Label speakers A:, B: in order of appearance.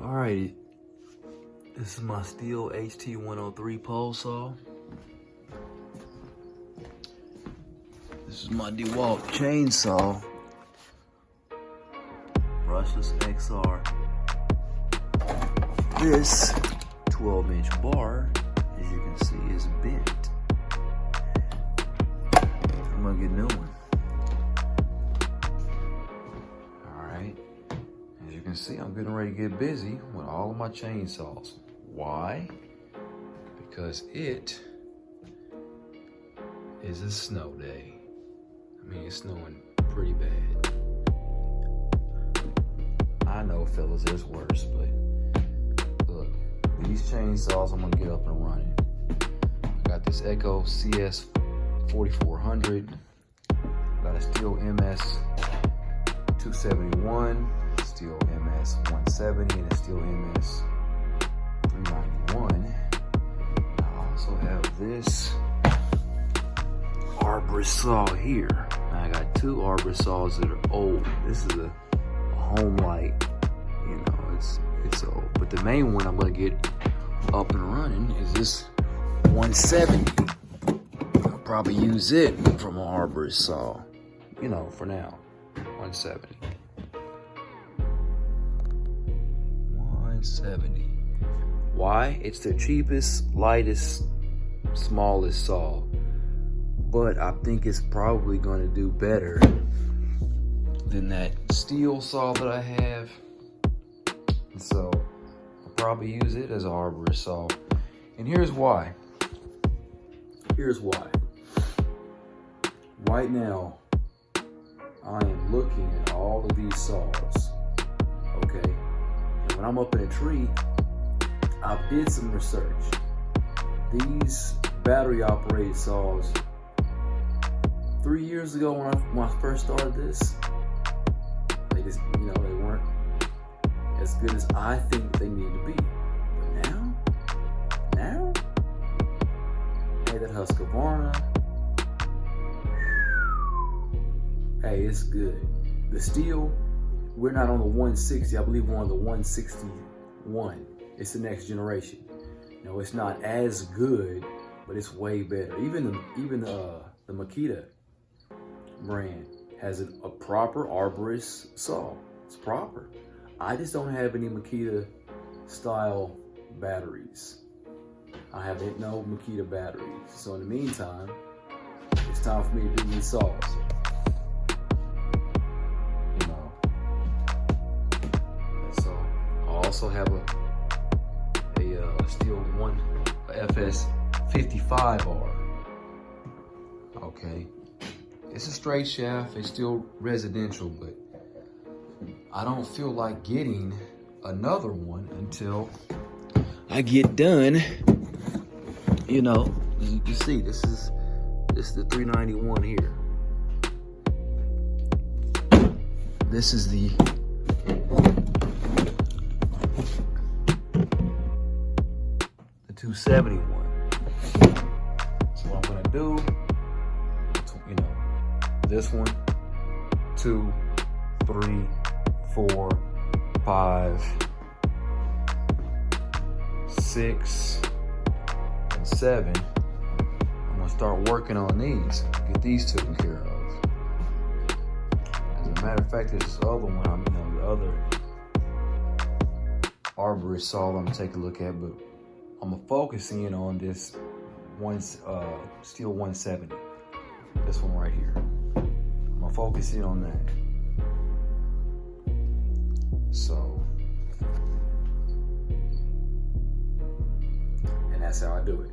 A: Alrighty, this is my Stihl HT103 pole saw. This is my DeWalt chainsaw, brushless XR. This 12-inch bar, as you can see, is bent. I'm gonna get a new one. Alright, as you can see, I'm getting ready to get busy with all of my chainsaws. Why? Because it is a snow day. I mean, it's snowing pretty bad. I know, fellas, there's worse, but look, these chainsaws, I'm gonna get up and running. I got this Echo CS 4400. Got a Stihl MS 271, Stihl MS 170, and a Stihl MS 391. I also have this arborist saw here. I got two arborist saws that are old. This is a home light, you know, it's old. But the main one I'm gonna get up and running is this 170. I'll probably use it from an arborist saw, you know, for now. 170. 170. Why? It's the cheapest, lightest, smallest saw. But I think it's probably going to do better than that Stihl saw that I have. And so I'll probably use it as an arborist saw. And here's why. Here's why. Right now, I am looking at all of these saws, okay? And when I'm up in a tree, I did some research. These battery operated saws, 3 years ago when I first started this, they just, you know, they weren't as good as I think they need to be. But now, hey, that Husqvarna, hey, it's good. The Stihl, we're not on the 160, I believe we're on the 161. It's the next generation. You know, it's not as good, but it's way better. Even the Makita brand has a proper arborist saw. It's proper. I just don't have any Makita style batteries. I have no Makita batteries. So in the meantime, it's time for me to do these saws. You know. And so I also have a Stihl FS 55R. Okay. It's a straight shaft, it's still residential, but I don't feel like getting another one until I get done. You know, you can see this is the 391 here. This is the the 271. So what I'm gonna do, you know, this one, 2, 3, 4, 5, 6, and 7. I'm gonna start working on these, get these taken care of. As a matter of fact, there's this other one, the other arborist saw I'm gonna take a look at, but I'm gonna focus in on this Stihl 170. This one right here. I'm gonna focus in on that. So, and that's how I do it.